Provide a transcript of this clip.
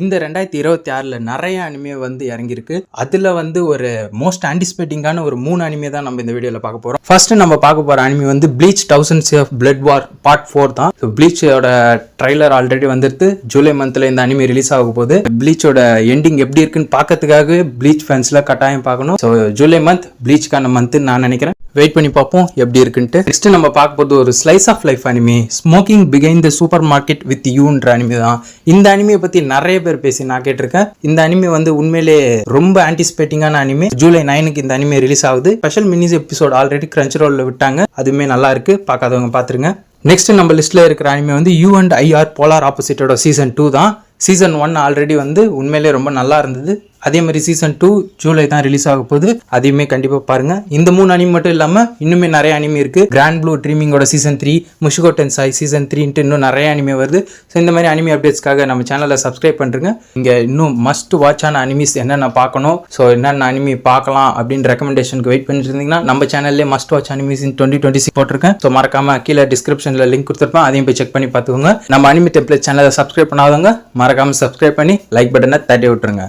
இந்த 2026ல நிறைய அனிமே வந்து இறங்கியிருக்கு. அதுல வந்து ஒரு மோஸ்ட் ஆன்டிசிபேட்டிங்கான ஒரு 3 அனிமே தான் நம்ம இந்த வீடியோல பார்க்க போறோம். ஃபர்ஸ்ட் நம்ம பார்க்க போற அனிமே வந்து Bleach thousands of blood war part 4 தான். ப்ளீச்சோட ட்ரைலர் ஆல்ரெடி வந்துருது. ஜூலை மந்த்ல இந்த அனிமே ரிலீஸ் ஆக போகுது. ப்ளீச்சோட எண்டிங் எப்படி இருக்குன்னு பார்க்கறதுக்காக ப்ளீச் ஃபேன்ஸ்ல கட்டாயம் பார்க்கணும். ஸோ ஜூலை மந்த் ப்ளீச்க்கான மந்த் நான் நினைக்கிறேன். வெயிட் பண்ணி பார்ப்போம் எப்படி இருக்குன்ட்டு. நெக்ஸ்ட் நம்ம பார்க்க போது ஒரு slice of life anime smoking பிகைன் த சூப்பர் மார்க்கெட் வித் யூன்ற அனிமே தான். இந்த அனிமையை பத்தி நிறைய பேர் பேசி நான் கேட்டிருக்கேன். இந்த அனிமே வந்து உண்மையிலே ரொம்ப ஆன்டிசிபேட்டிங்கான அனிமே. ஜூலை 9க்கு இந்த அனிமே ரிலீஸ் ஆகுது. ஸ்பெஷல் மினிஸ் எபிசோட் ஆல்ரெடி கிரன்ச் ரோல்ல விட்டாங்க. அதுவுமே நல்லா இருக்கு, பார்க்காதவங்க பாத்துருங்க. நெக்ஸ்ட் நம்ம லிஸ்ட்ல இருக்கிற அனிமே வந்து you and I are polar ஆப்போசிட்டோட சீசன் 2 தான். சீசன் 1 ஆல்ரெடி வந்து உண்மையிலே ரொம்ப நல்லா இருந்தது. அதே மாதிரி சீசன் 2 ஜூலை தான் ரிலீஸ் ஆக போகுது. அதையுமே கண்டிப்பா பாருங்க. இந்த 3 அனிமே மட்டும் இல்லாம இன்னுமே நிறைய அனிமே இருக்கு. கிராண்ட் ப்ளூ ட்ரீமிங்கோட சீசன் 3, முஷிகோ டென்சாய் சீசன் 3 இன்னும் நிறைய அனிமே வருது. ஸோ இந்த மாதிரி அனிமே அப்டேட்ஸ்க்காக நம்ம சேனலை சப்ஸ்கிரைப் பண்ணுங்க. இங்க இன்னும் மஸ்ட் வாட்சான அனிமீஸ் என்னென்ன பார்க்கணும், ஸோ என்னென்ன அனிமே பார்க்கலாம் அப்படின்னு ரெக்கமெண்டேஷனுக்கு வெயிட் பண்ணிட்டு இருந்தீங்கன்னா நம்ம சேனல்லே மஸ்ட் வாட்ச் அனிமீஸ் இன் 2026 போட்டிருக்கேன். ஸோ மறக்காம கீழே டிஸ்கிரிப்ஷன்ல லிங்க் கொடுத்துருப்பேன், அதையும் போய் செக் பண்ணி பார்த்துக்கோங்க. நம்ம அனிமே டெம்ப்ளேட் சேனலை சப்ஸ்கிரைப் பண்ணாதவங்க மறக்காம சப்ஸ்கிரைப் பண்ணி லைக் பட்டனை தட்டி விட்டுருங்க.